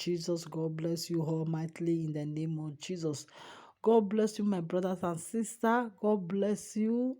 Jesus. God bless you almightily in the name of Jesus. God bless you, my brothers and sisters. God bless you.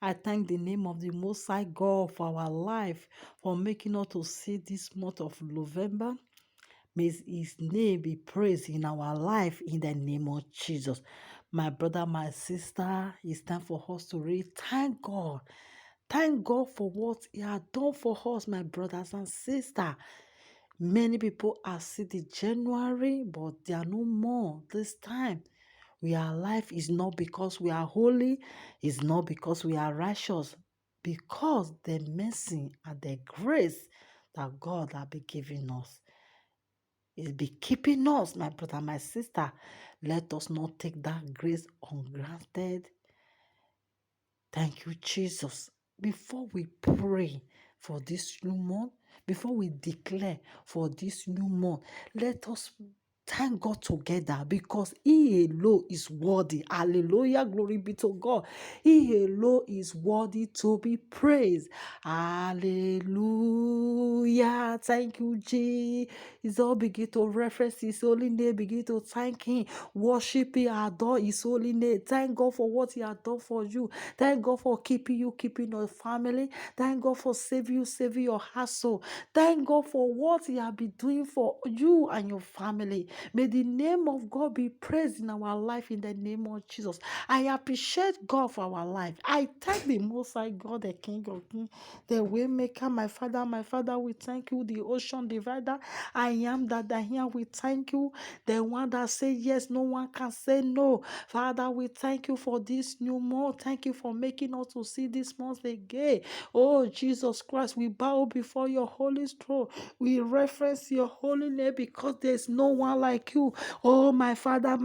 I thank the name of the Most High God for our life, for making us to see this month of November. May his name be praised in our life in the name of Jesus. My brother, my sister, it's time for us to read. Thank God. Thank God for what he has done for us, my brothers and sisters. Many people are see the January, but they are no more this time. We are alive is not because we are holy, it's not because we are righteous, because the mercy and the grace that God has been giving us. He'll be keeping us, my brother, my sister. Let us not take that grace ungranted. Thank you, Jesus. Before we pray for this new month, before we declare for this new month, let us thank God together because He alone is worthy. Hallelujah. Glory be to God. He alone is worthy to be praised. Hallelujah. Thank you, Jesus. All begin to reference His holy name, begin to thank Him, worship Him, adore His holy name. Thank God for what He has done for you. Thank God for keeping you, keeping your family. Thank God for saving you, saving your household. Thank God for what He has been doing for you and your family. May the name of God be praised in our life in the name of Jesus. I appreciate God for our life. I thank the Most High God, the King of Kings, the Waymaker, my Father. My Father, we thank you, the ocean divider. I am that I am. We thank you, the one that say yes, no one can say no. Father, we thank you for this new month. Thank you for making us to see this month again. Oh, Jesus Christ, we bow before your holy throne. We reference your holy name because there's no one like you. Oh, my Father,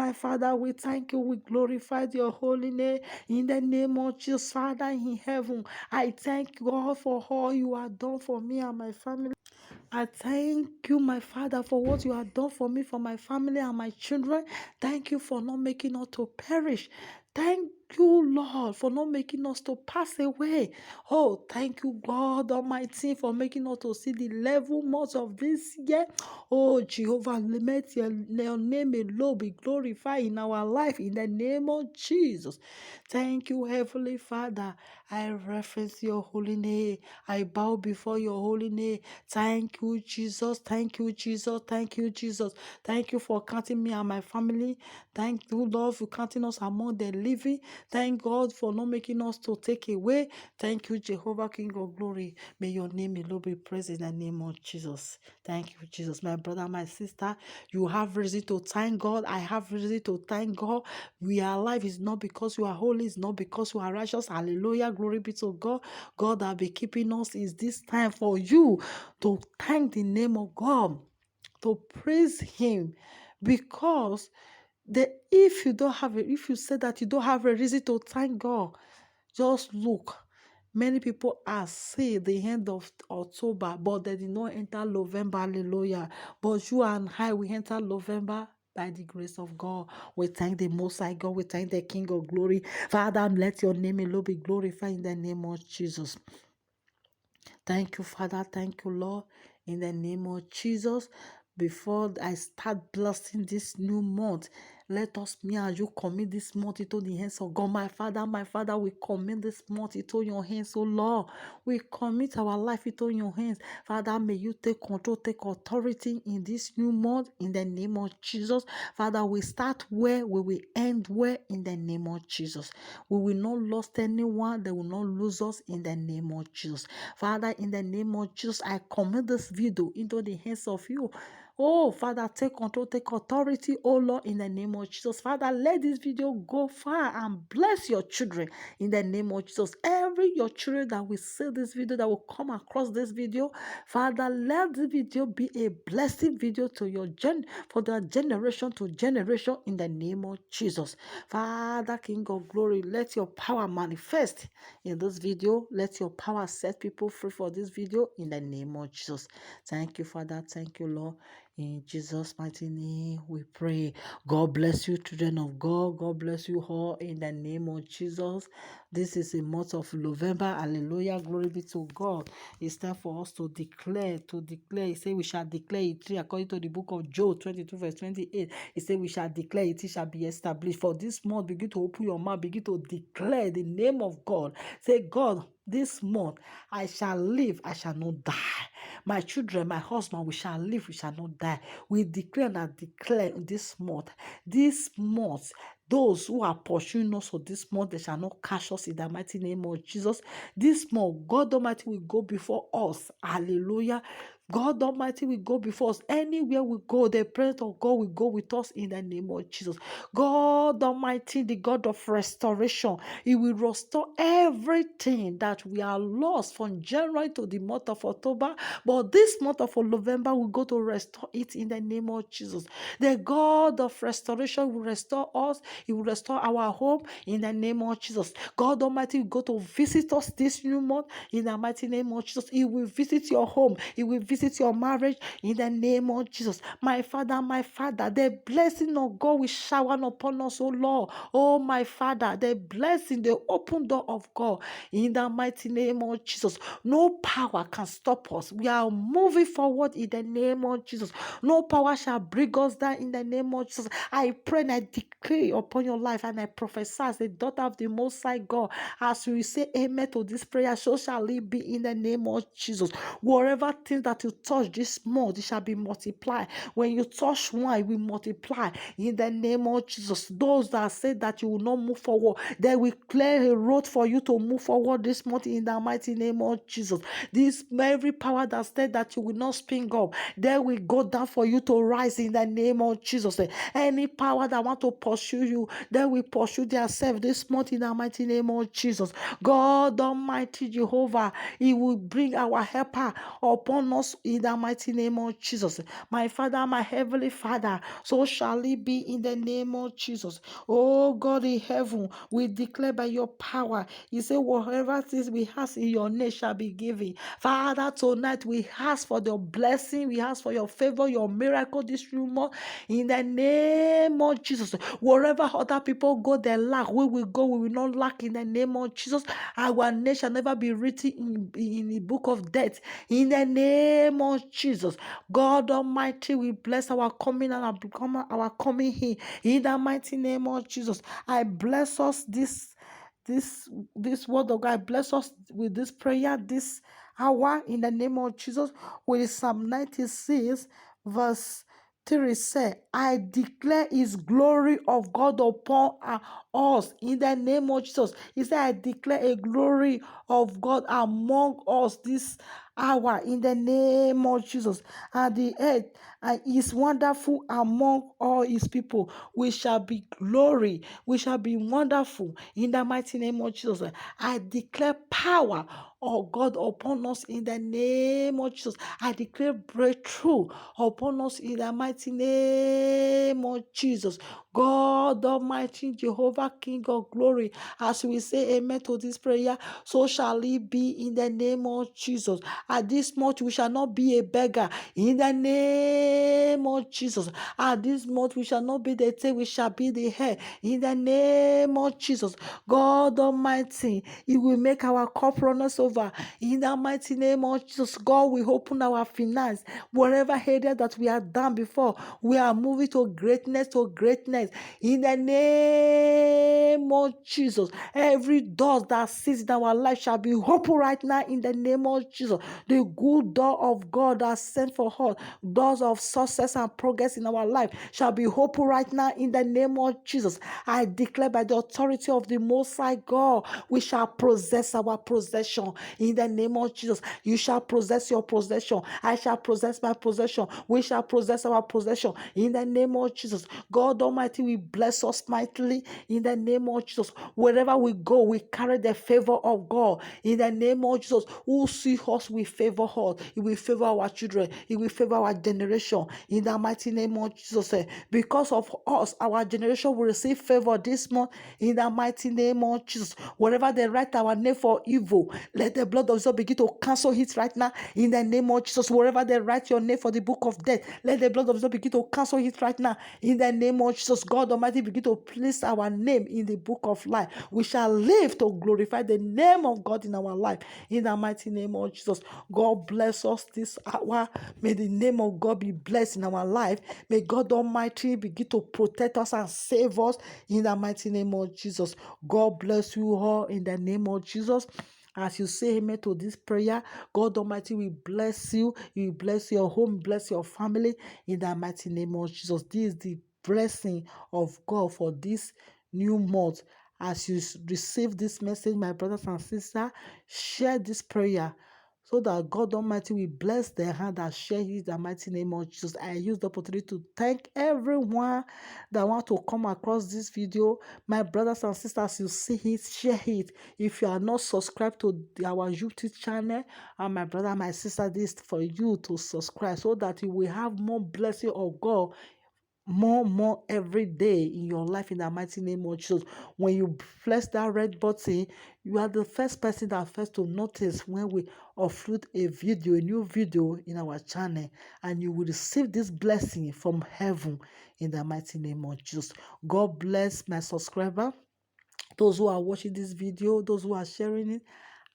we thank you. We glorify your holy name in the name of Jesus, Father in heaven. I thank God for all you have done for me and my family. I thank you, my Father, for what you have done for me, for my family and my children. Thank you for not making us to perish. Thank you, Lord, for not making us to pass away. Oh, thank you, God Almighty, for making us to see the level months of this year. Oh, Jehovah, let your name alone be glorified in our life in the name of Jesus. Thank you, Heavenly Father. I reference your holy name. I bow before your holy name. Thank you, Jesus. Thank you, Jesus. Thank you, Jesus. Thank you for counting me and my family. Thank you, Lord, for counting us among the living. Thank God for not making us to take away. Thank you, Jehovah, King of glory. May your name alone be praised in the name of Jesus. Thank you, Jesus. My brother, my sister, you have reason to thank God. I have reason to thank God. We are alive. It's not because you are holy. It's not because you are righteous. Hallelujah. Glory be to God. God that be keeping us. Is this time for you to thank the name of God, to praise Him, because if you say that you don't have a reason to thank God, just look. Many people are say the end of October, but they did not enter November. Hallelujah. But you and I, we enter November by the grace of God. We thank the Most High God. We thank the King of Glory. Father, let your name alone be glorified in the name of Jesus. Thank you, Father. Thank you, Lord. In the name of Jesus. Before I start blessing this new month, let us, me and you, commit this month into the hands of God. My Father, we commit this month into your hands, oh Lord. We commit our life into your hands. Father, may you take control, take authority in this new month in the name of Jesus. Father, we start where we will end where in the name of Jesus. We will not lose anyone. They will not lose us in the name of Jesus. Father, in the name of Jesus, I commit this video into the hands of you. Oh, Father, take control, take authority, oh Lord, in the name of Jesus. Father, let this video go far and bless your children in the name of Jesus. Every your children that will see this video, that will come across this video, Father, let this video be a blessing video to your for the generation to generation in the name of Jesus. Father, King of glory, let your power manifest in this video. Let your power set people free for this video in the name of Jesus. Thank you, Father. Thank you, Lord. In Jesus' mighty name, we pray. God bless you, children of God. God bless you all in the name of Jesus. This is a month of November. Hallelujah. Glory be to God. It's time for us to declare. He said, we shall declare it according to the book of Job 22, verse 28. He said, we shall declare it shall be established. For this month, begin to open your mouth, begin to declare the name of God. Say, God, this month I shall live, I shall not die. My children, my husband, we shall live, we shall not die. We declare and declare this month, those who are pursuing us for this month, they shall not catch us in the mighty name of Jesus. This month, God Almighty will go before us. Hallelujah. God Almighty will go before us. Anywhere we go, the presence of God will go with us in the name of Jesus. God Almighty, the God of restoration, He will restore everything that we are lost from January to the month of October. But this month of November, we go to restore it in the name of Jesus. The God of restoration will restore us. He will restore our home in the name of Jesus. God Almighty will go to visit us this new month in the mighty name of Jesus. He will visit your home. He will visit your marriage in the name of Jesus. My Father, the blessing of God will shower upon us, oh Lord. Oh, my Father, the blessing, the open door of God in the mighty name of Jesus. No power can stop us. We are moving forward in the name of Jesus. No power shall bring us down in the name of Jesus. I pray and I declare upon your life and I prophesy as the daughter of the Most High God. As we say amen to this prayer, so shall it be in the name of Jesus. Whatever thing that you touch this month, it shall be multiplied. When you touch one, it will multiply in the name of Jesus. Those that say that you will not move forward, they will clear a road for you to move forward this month in the mighty name of Jesus. This every power that said that you will not spring up, they will go down for you to rise in the name of Jesus. Any power that want to pursue you, they will pursue themselves this month in the mighty name of Jesus. God Almighty Jehovah, He will bring our helper upon us in the mighty name of Jesus. My Father, my Heavenly Father, so shall it be in the name of Jesus. Oh God in heaven, we declare by your power. You say, whatever things we ask in your name shall be given. Father, tonight we ask for your blessing, we ask for your favor, your miracle this month in the name of Jesus. Wherever other people go, they lack. We will go, we will not lack in the name of Jesus. Our name shall never be written in the book of death in the name of Jesus. God Almighty, we bless our coming and our coming here in the mighty name of Jesus. I bless us this word of God. Bless us with this prayer this hour in the name of Jesus. With Psalm 96 verse 3 say, I declare his glory of God upon us in the name of Jesus. He said, I declare a glory of God among us this hour in the name of Jesus. And the earth is wonderful among all his people. We shall be glory. We shall be wonderful in the mighty name of Jesus. I declare power of God upon us in the name of Jesus. I declare breakthrough upon us in the mighty name of Jesus. God Almighty Jehovah, King of glory, as we say amen to this prayer, so shall it be in the name of Jesus. At this month, we shall not be a beggar in the name of Jesus. At this month, we shall not be the tail, we shall be the head in the name of Jesus. God Almighty, He will make our cup runners over in the mighty name of Jesus. God will open our finance. Wherever area that we are done before, we are moving to greatness in the name of Jesus. Every door that sits in our life shall be open right now in the name of Jesus. The good door of God that sent for us, doors of success and progress in our life shall be open right now in the name of Jesus. I declare by the authority of the Most High God, we shall possess our possession in the name of Jesus. You shall possess your possession. I shall possess my possession. We shall possess our possession in the name of Jesus. God Almighty, Almighty will bless us mightily in the name of Jesus. Wherever we go, we carry the favor of God in the name of Jesus. Who see us will favor us. He will favor our children. He will favor our generation in the mighty name of Jesus. Because of us, our generation will receive favor this month in the mighty name of Jesus. Wherever they write our name for evil, let the blood of Jesus begin to cancel it right now in the name of Jesus. Wherever they write your name for the book of death, let the blood of Jesus begin to cancel it right now in the name of Jesus. God Almighty begin to place our name in the book of life. We shall live to glorify the name of God in our life in the mighty name of Jesus. God bless us this hour. May the name of God be blessed in our life. May God Almighty begin to protect us and save us in the mighty name of Jesus. God bless you all in the name of Jesus. As you say amen to this prayer, God Almighty will bless you. He will bless your home, bless your family in the mighty name of Jesus. This is the blessing of God for this new month. As you receive this message, my brothers and sisters, share this prayer so that God Almighty will bless the hand that share it in the mighty name of Jesus. I use the opportunity to thank everyone that want to come across this video. My brothers and sisters, you see it, share it. If you are not subscribed to our YouTube channel, and my brother, my sister, this is for you to subscribe so that you will have more blessing of God more every day in your life in the mighty name of Jesus. When you press that red button, you are the first person that first to notice when we upload a new video in our channel, and you will receive this blessing from heaven in the mighty name of Jesus. God bless my subscriber, those who are watching this video, those who are sharing it.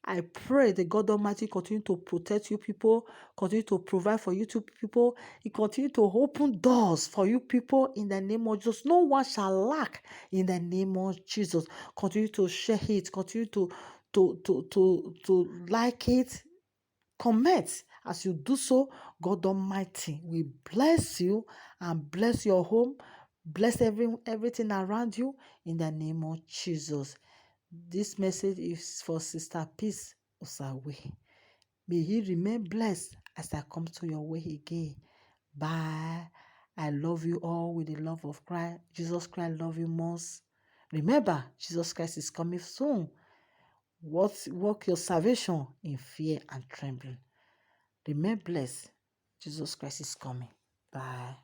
I pray that God Almighty continue to protect you people, continue to provide for you two people. He continue to open doors for you people in the name of Jesus. No one shall lack in the name of Jesus. Continue to share it, continue to like it, comment. As you do so, God Almighty will bless you and bless your home, bless everything around you in the name of Jesus. This message is for Sister Peace Osawe. May he remain blessed as I come to your way again. Bye. I love you all with the love of Christ. Jesus Christ love you most. Remember, Jesus Christ is coming soon. Walk your salvation in fear and trembling. Remain blessed. Jesus Christ is coming. Bye.